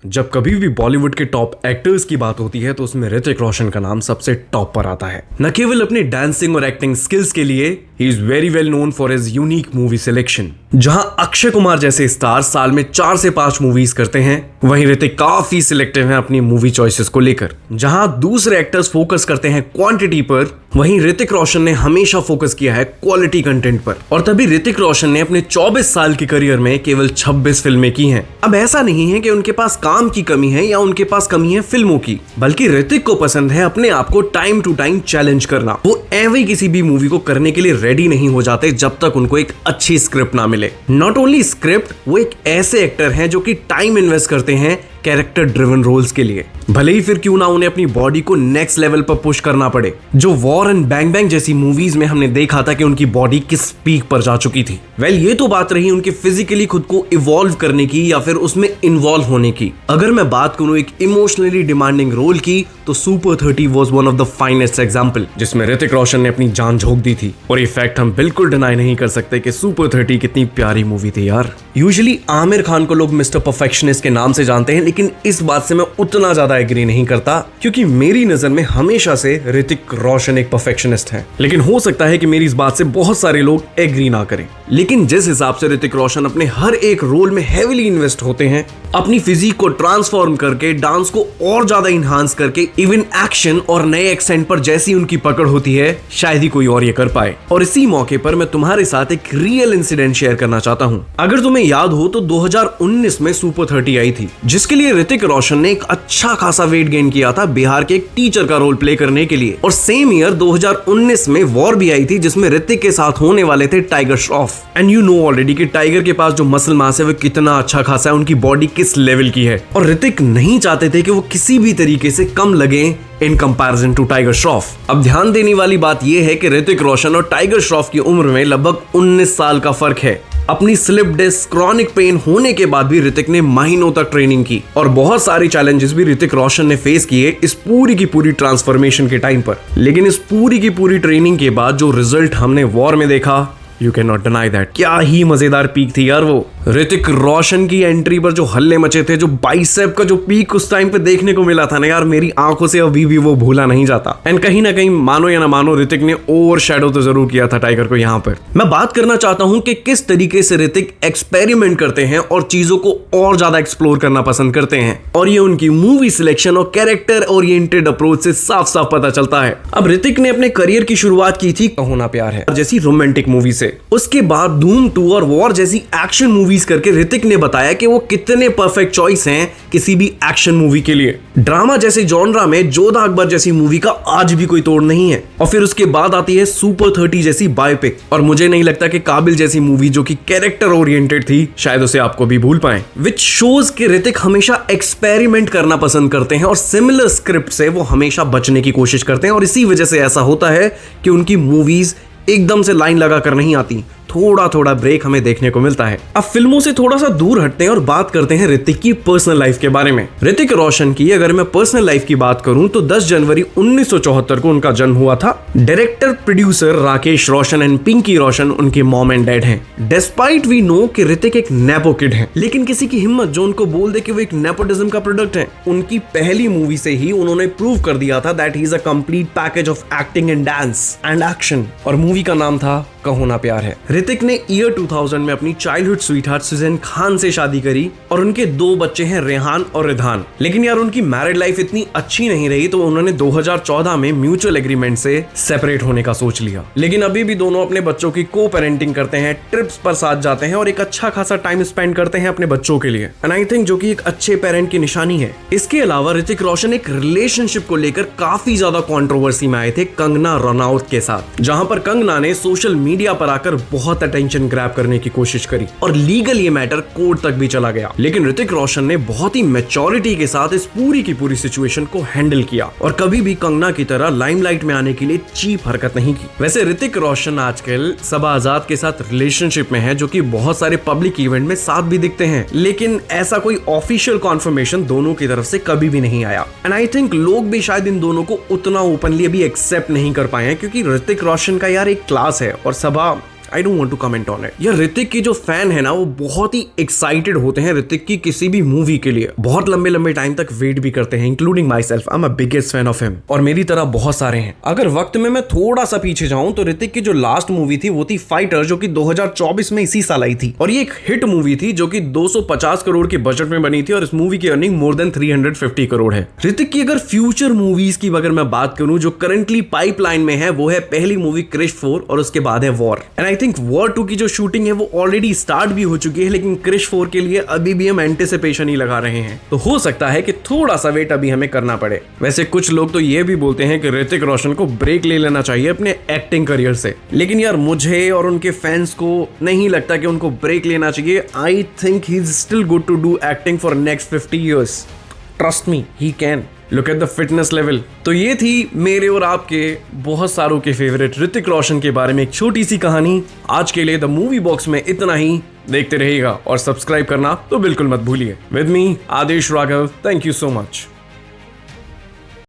जब कभी भी बॉलीवुड के टॉप एक्टर्स की बात होती है तो उसमें ऋतिक रोशन का नाम सबसे टॉप पर आता है। न केवल अपनी डांसिंग और एक्टिंग स्किल्स के लिए he is very well known for his unique movie selection. जहां अक्षय कुमार जैसे स्टार साल में 4 से 5 मूवीज करते हैं, वहीं ऋतिक काफी सिलेक्टिव हैं अपनी मूवी चॉइसेस को लेकर। जहां दूसरे एक्टर्स फोकस करते हैं क्वांटिटी पर, वहीं ऋतिक रोशन ने हमेशा फोकस किया है क्वालिटी कंटेंट पर। और तभी ऋतिक रोशन ने अपने 24 साल के करियर में केवल 26 फिल्में की हैं। अब ऐसा नहीं है कि उनके पास काम की कमी है या उनके पास कमी है फिल्मों की, बल्कि ऋतिक को पसंद है अपने आप को टाइम टू टाइम चैलेंज करना। वो एवं किसी भी मूवी को करने के लिए रेडी नहीं हो जाते जब तक उनको एक अच्छी स्क्रिप्ट ना मिले। नॉट ओनली स्क्रिप्ट, वो एक ऐसे एक्टर हैं जो कि टाइम इन्वेस्ट करते हैं कैरेक्टर ड्रिवन रोल्स के लिए, भले ही फिर क्यों ना उन्हें अपनी बॉडी को नेक्स्ट लेवल पर पुश करना पड़े। जो वॉर एंड बैंग बैंग जैसी मूवीज में हमने देखा था कि उनकी बॉडी किस पीक पर जा चुकी थी। ये तो बात रही उनके फिजिकली खुद को इवॉल्व करने की या फिर उसमें इन्वॉल्व होने की। अगर मैं बात करूं एक इमोशनली डिमांडिंग रोल की, तो super 30 was one of the finest example, जिसमें ऋतिक रोशन ने अपनी जान झोंक दी थी। और ये फैक्ट हम बिल्कुल डिनाई नहीं कर सकते कि सुपर 30 कितनी प्यारी मूवी थी यार। यूजुअली आमिर खान को लोग मिस्टर परफेक्शनिस्ट के नाम से जानते हैं, लेकिन इस बात से मैं उतना ज्यादा एग्री नहीं करता, क्योंकि मेरी नजर में हमेशा से ऋतिक रोशन एक परफेक्शनिस्ट है। लेकिन हो सकता है कि मेरी इस बात से बहुत सारे लोग एग्री ना करें। लेकिन जिस हिसाब से ऋतिक रोशन अपने हर एक रोल में हेविली इन्वेस्ट होते हैं, अपनी फिजिक को ट्रांसफॉर्म करके, डांस को और ज्यादा इनहांस करके, इवन एक्शन और नए एक्सेंट पर जैसी उनकी पकड़ होती है, शायद ही कोई और ये कर पाए। और इसी मौके पर मैं तुम्हारे साथ एक रियल इंसिडेंट शेयर करना चाहता हूं। अगर तुम्हें याद हो तो 2019 में सुपर 30 आई थी, जिसके लिए ऋतिक रोशन ने एक अच्छा खासा वेट गेन किया था बिहार के एक टीचर का रोल प्ले करने के लिए। और सेम ईयर 2019 में वॉर भी आई थी, जिसमें ऋतिक के साथ होने वाले थे tiger Shroff. And you know already कि टाइगर के पास जो मसल मास है वो कितना अच्छा खासा है, उनकी बॉडी किस लेवल की है। और ऋतिक नहीं चाहते थे कि वो किसी भी तरीके से कम लगे in comparison to Tiger Shroff. अब ध्यान देने वाली बात यह है कि ऋतिक रोशन और टाइगर श्रॉफ की उम्र में लगभग 19 साल का फर्क है। अपनी स्लिप डिस्क, क्रॉनिक पेन होने के बाद भी ऋतिक ने महीनों तक ट्रेनिंग की और बहुत सारे चैलेंजेस भी ऋतिक रोशन ने फेस किए इस पूरी की पूरी ट्रांसफॉर्मेशन के टाइम पर। लेकिन इस पूरी की पूरी ट्रेनिंग के बाद जो रिजल्ट हमने वॉर में देखा, you can not deny that. क्या ही मजेदार पीक थी यार वो। ऋतिक रोशन की एंट्री पर जो हल्ले मचे थे, जो बाइसेप का जो पीक उस टाइम पे देखने को मिला था ना यार, मेरी आंखों से अभी भी वो भूला नहीं जाता। एंड कहीं ना कहीं मानो या ना मानो, ऋतिक ने ओवर शैडो तो जरूर किया था टाइगर को यहाँ पर। मैं बात करना चाहता हूँ कि किस तरीके से ऋतिक एक्सपेरिमेंट करते हैं और चीजों को और ज्यादा एक्सप्लोर करना पसंद करते हैं। और ये उनकी मूवी सिलेक्शन और कैरेक्टर ओरिएंटेड अप्रोच से साफ साफ पता चलता है। अब ऋतिक ने अपने करियर की शुरुआत की थी कहो ना प्यार है जैसी रोमांटिक मूवी से। उसके बाद धूम 2 और वॉर जैसी एक्शन मूवीज करके ऋतिक ने बताया कि वो कितने परफेक्ट चॉइस हैं किसी भी एक्शन मूवी के लिए। ड्रामा जैसे जॉनरा में जोधा अकबर जैसी मूवी का आज भी कोई तोड़ नहीं है। और फिर उसके बाद आती है सुपर 30 जैसी बायोपिक। और मुझे नहीं लगता कि काबिल जैसी मूवी जो कि कैरेक्टर ओरिएंटेड थी, शायद उसे आपको भी भूल पाए। विच शोज कि ऋतिक हमेशा एक्सपेरिमेंट करना पसंद करते हैं और सिमिलर स्क्रिप्ट से वो हमेशा बचने की कोशिश करते हैं। और इसी वजह से ऐसा होता है कि उनकी मूवीज एकदम से लाइन लगा कर नहीं आती, थोड़ा थोड़ा ब्रेक हमें देखने को मिलता है। अब फिल्मों से थोड़ा सा दूर हटते हैं और बात करते हैं ऋतिक की पर्सनल लाइफ के बारे में। ऋतिक रोशन की अगर मैं पर्सनल लाइफ की बात करूं तो 10 जनवरी 1974 को उनका जन्म हुआ था। Director producer Rakesh Roshan and Pinky Roshan उनके मॉम एंड डैड हैं। डिस्पाइट वी नो कि ऋतिक एक नेपो किड है, लेकिन किसी की हिम्मत जो उनको बोल दे कि वो एक नेपोटिज्म का प्रोडक्ट है। उनकी पहली मूवी से ही उन्होंने प्रूव कर दिया था that he is a complete package of acting and dance and action. और मूवी का नाम था कहो ना प्यार है। ऋतिक ने ईयर 2000 में अपनी चाइल्डहुड स्वीटहार्ट सुजैन खान से शादी करी और उनके 2 बच्चे हैं रेहान और रिधान। लेकिन यार उनकी मैरिड लाइफ इतनी अच्छी नहीं रही, तो उन्होंने 2014 में म्यूचुअल एग्रीमेंट से सेपरेट होने का सोच लिया। लेकिन अभी भी दोनों अपने बच्चों की को पेरेंटिंग करते हैं, ट्रिप्स पर साथ जाते हैं और एक अच्छा खासा टाइम स्पेंड करते हैं अपने बच्चों के लिए। एंड आई थिंक जो कि एक अच्छे पेरेंट की निशानी है। इसके अलावा ऋतिक रोशन एक रिलेशनशिप को लेकर काफी ज्यादा कंट्रोवर्सी में आए थे कंगना रनौत के साथ, जहां पर कंगना ने सोशल मीडिया पर आकर बहुत अटेंशन ग्रैब करने की कोशिश करी और लीगल ये मैटर कोर्ट तक भी चला गया। लेकिन ऋतिक रोशन ने बहुत ही मैच्योरिटी के साथ इस पूरी की पूरी सिचुएशन को हैंडल किया और कभी भी कंगना की तरह लाइमलाइट में आने के लिए चीप हरकत नहीं की। वैसे ऋतिक रोशन आजकल सबा आजाद के साथ रिलेशनशिप में है, जो कि बहुत सारे पब्लिक इवेंट में साथ भी दिखते हैं, लेकिन ऐसा कोई ऑफिशियल कॉन्फर्मेशन दोनों की तरफ से कभी भी नहीं आया। एंड आई थिंक लोग भी शायद इन दोनों को उतना ओपनली अभी एक्सेप्ट नहीं कर पाए हैं, क्योंकि ऋतिक रोशन का यार एक क्लास है और Saba I don't want to comment on it. यार ऋतिक के जो फैन है ना वो बहुत ही एक्साइटेड होते हैं ऋतिक की किसी भी मूवी के लिए, बहुत लंबे लंबे टाइम तक वेट भी करते हैं, including my self. I am a biggest fan of him और मेरी तरह बहुत सारे हैं। अगर वक्त में मैं थोड़ा सा पीछे जाऊं तो ऋतिक की जो लास्ट मूवी थी वो थी फाइटर, जो कि 2024 में इसी साल आई थी और ये एक हिट मूवी थी जो कि 250 करोड़ के बजट में बनी थी और इस मूवी की अर्निंग मोर देन 350 करोड़ है। ऋतिक की अगर फ्यूचर मूवीज की अगर मैं बात करूं जो करंटली पाइपलाइन में है, वो है पहली मूवी क्रिश 4 और उसके बाद है war. And I think war 2 की जो शूटिंग है वो ऑलरेडी स्टार्ट भी हो चुकी है, लेकिन क्रिश 4 के लिए अभी भी हम एंटिसिपेशन ही लगा रहे हैं। तो हो सकता है कि थोड़ा सा वेट अभी हमें करना पड़े। वैसे कुछ लोग तो ये भी बोलते हैं कि ऋतिक रोशन को ब्रेक ले लेना चाहिए अपने एक्टिंग करियर से, लेकिन यार मुझे और उनके फैंस को नहीं लगता कि उनको ब्रेक लेना चाहिए। I think he is still good to do acting for next 50 years. Trust me, he can. Look at the fitness level. तो ये थी मेरे और आपके बहुत सारों के फेवरेट ऋतिक रोशन के बारे में एक छोटी सी कहानी। आज के लिए द मूवी बॉक्स में इतना ही। देखते रहिएगा और सब्सक्राइब करना तो बिल्कुल मत भूलिए। With me Adesh Raghav, thank you so much.